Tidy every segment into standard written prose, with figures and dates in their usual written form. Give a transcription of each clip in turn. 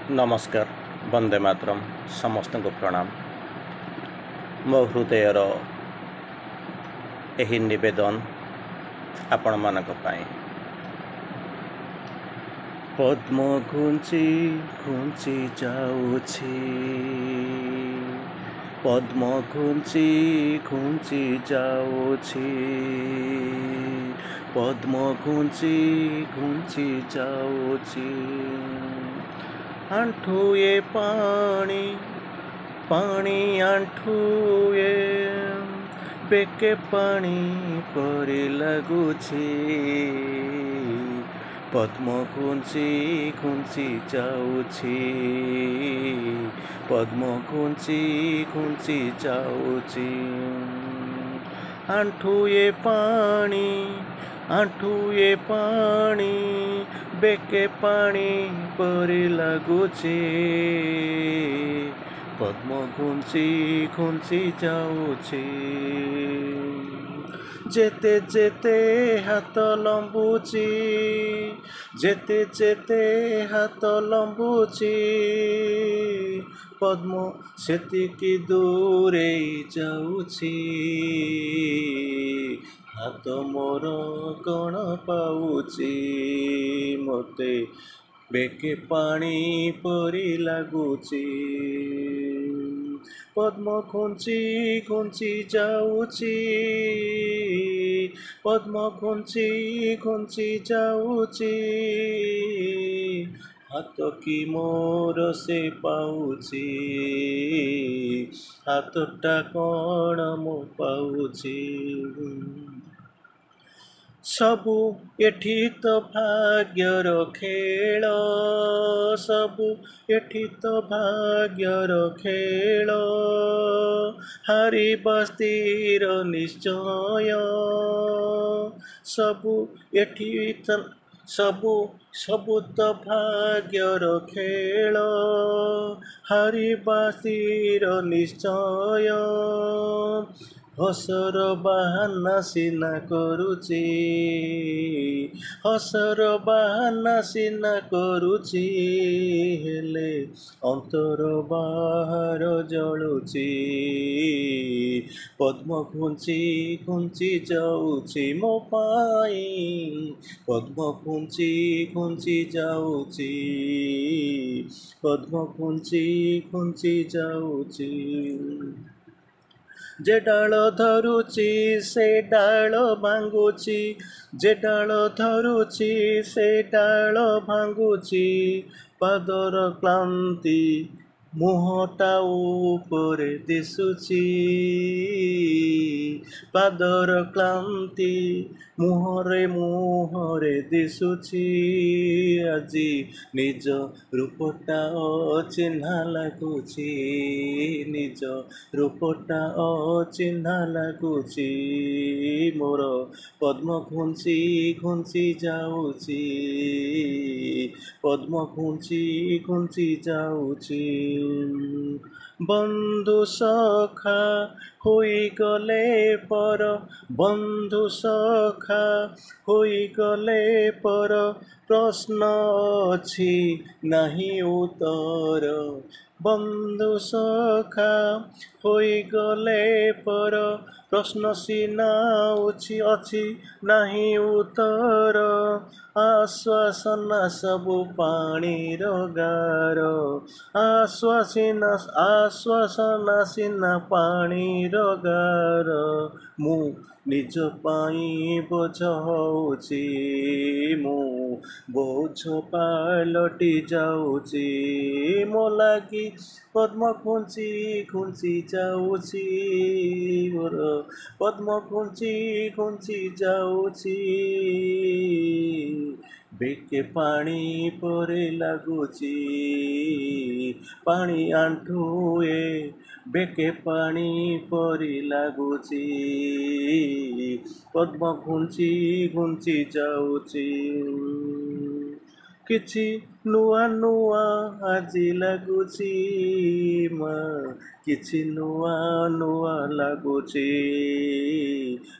नमस्कार वंदे मातरम समस्त को प्रणाम। मो हृदयर एही निवेदन आपण मानक पाए। पद्म घुंची घुंची जाऊछि, पद्म घुंची घुंची जाऊछि, पद्म घुंची घुंची जाऊछि। आंठुए पानी पानी आंठुए, बेके पानी परी लगुछि। पद्म घुंची घुंची जाऊछि, पद्म घुंची घुंची जाऊछि। आंठुए पानी आंठुए पानी, बेके पानी परी लगुछि। पद्म घुंची घुंची जाऊछि। जेते जेते हाथ लंबुछि, जेते जेते हाथ लंबुछि, पद्म सेतिकी दूरे जाऊछि। हाथ मोर कण पाऊछि, मते बेके पानी परी लगुछि। पद्म घुंची घुंची जाऊछि, पद्म घुंची घुंची जाऊछि। हाथ की मोर से पाऊछि, हाथटा कण मो पाऊछि। सबु एठी तो भाग्यर खेल, सबु एठी तो भाग्यर खेल। हारी बस्तीर निश्चय, सबु एठी तो सबु सबु तो भाग्यर खेल। हारी बस्तीर निश्चय, हसर बाहाना सिना करुछि, हसर बाहाना सिना करुछि। हेले अंतर बाहर जलुछि। पद्म घुंची घुंची जाऊछि मो पाई, पद्म घुंची घुंची जाऊछि, पद्म घुंची घुंची जाऊछि। जे डाल धरुछि से डाल भांगुछि, जे डाल धरुछि से डाल भांगुछि। पादर क्लांति मुहटा ऊपरे दिशुछि, पादर क्लांति मुहरे मुहरे दिशुछि। आजी निज रूपटा अचिन्हा लगुछि, निज रूपटा अचिन्हा लगुछि। मोर पद्म घुंची घुंची जाऊछि, पद्म घुंची घुंची जाऊछि। बंधु सखा होई गले पर, बंधु सखा होई गले पर, प्रश्न अछि नाही उत्तर। बंधु सखा होई गले पर, प्रश्न सिना अछि नाही उत्तर। आश्वासना सबु पानी गार, आश्वासना सिना पानी गार। मु निज पाई बोझ होउछि, मु बोझ पालटी जाऊछि। मो लागी पद्म घुंची घुंची जाऊछि, मोर पद्म घुंची घुंची जाऊछि। बेके पानी परे लगुछि, पानी आंठुए बेके पानी परी लगुछि। पद्म घुंची घुंची जाऊछि। କିଛି ନୂଆ ନୂଆ ଆଜି ଲାଗୁଛି ମା, କିଛି ନୂଆ ନୂଆ ଲାଗୁଛି।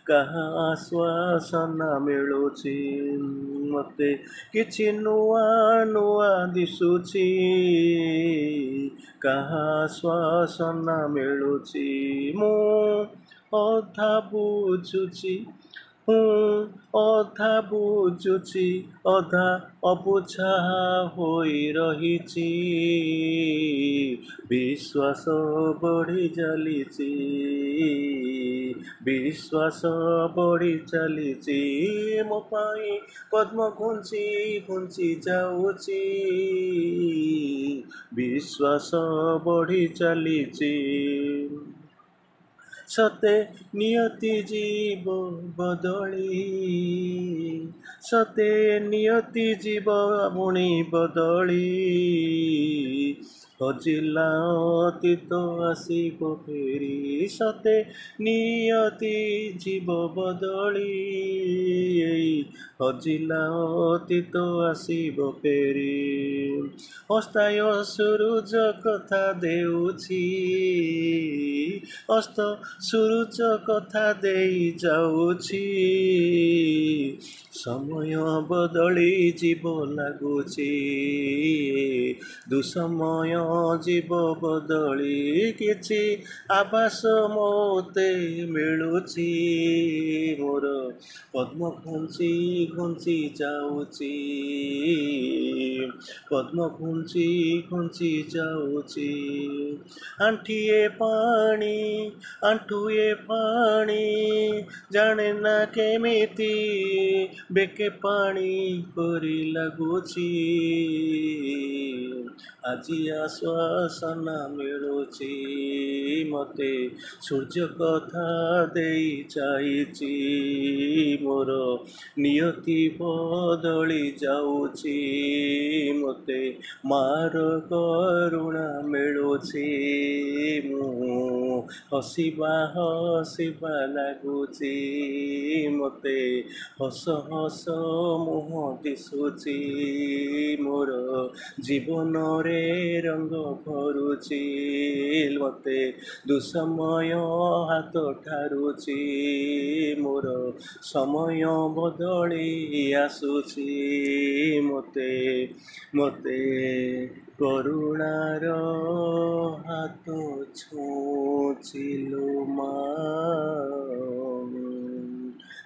କାହା ଆଶ୍ୱାସନା ମିଳୁଛି ମୋତେ, କିଛି ନୂଆ ନୂଆ ଦିଶୁଛି। କାହା ଆଶ୍ୱାସନା ମିଳୁଛି। ମୁଁ ଅଧା ବୁଝୁଛି, ଅଧା ବୁଝୁଛି, ଅଧା ଅବୁଝା ହୋଇ ରହିଛି। ବିଶ୍ୱାସ ବଢ଼ି ଚାଲିଛି, ବିଶ୍ୱାସ ବଢ଼ି ଚାଲିଛି। ମୋ ପାଇଁ ପଦ୍ମ ଘୁଞ୍ଚି ଘୁଞ୍ଚି ଯାଉଛି। ବିଶ୍ୱାସ ବଢ଼ି ଚାଲିଛି। ସତେ ନିୟତି ଯିବ ବଦଳି, ସତେ ନିୟତି ଯିବ ପୁଣି ବଦଳି। ହଜିଲା ଅତୀତ ଆସିବ ଫେରି, ସତେ ନିୟତି ଯିବ ବଦଳି। ହଜିଲା ଅତୀତ ଆସିବ ଫେରି। ଅସ୍ଥାୟ ସୂରୁଜ କଥା ଦେଉଛି, ଅସ୍ତ ସୂରୁଜ କଥା ଦେଇ ଯାଉଛି। ସମୟ ବଦଳି ଯିବ ଲାଗୁଛି, ଦୁଃସମୟ ଯିବ ବଦଳି। କିଛି ଆଭାସ ମୋତେ ମିଳୁଛି, ମୋର ପଦ୍ମ ଘୁଞ୍ଚି ଘୁଞ୍ଚି ଯାଉଛି। ପଦ୍ମ ଘୁଞ୍ଚି ଘୁଞ୍ଚି ଯାଉଛି। ଆଣ୍ଠିଏ ପାଣି, ଆଣ୍ଠୁଏ ପାଣି, ଜାଣେ ନା କେମିତି ବେକେ ପାଣି ପରି ଲାଗୁଛି। ଆଜି ଆଶ୍ୱାସନା ମିଳୁଛି ମୋତେ, ସୂର୍ଯ୍ୟ କଥା ଦେଇ ଯାଇଛି। ମୋର ନିୟତି ବଦଳି ଯାଉଛି, ମୋତେ ମାର କରୁଣା ମିଳୁଛି। ମୁଁ ହସିବା ହସିବା ଲାଗୁଛି, ମୋତେ ହସ ହସ ମୁହଁ ଦିଶୁଛି। ମୋର ଜୀବନରେ ରଙ୍ଗ ଭରୁଛି, ମୋତେ ଦୁଃସମୟ ହାତ ଠାରୁଛି। ମୋର ସମୟ ବଦଳି ଆସୁଛି, ମୋତେ କରୁଣାର ହାତ ଛୁଉଛି ଲୋ ମା।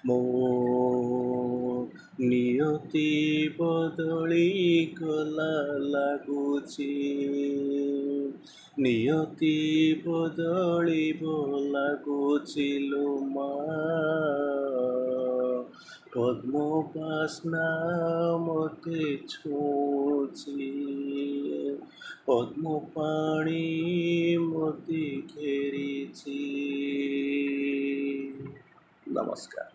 ମୋ ନିୟତି ବଦଳି ଗଲା ଲାଗୁଛି, ନିୟତି ବଦଳିବ ଲାଗୁଛି ଲୋ ମା। ପଦ୍ମ ବାସ୍ନା ମୋତେ ଛୁଉଛି, ପଦ୍ମ ପାଣି ମୋତେ ଘେରିଛି। ନମସ୍କାର।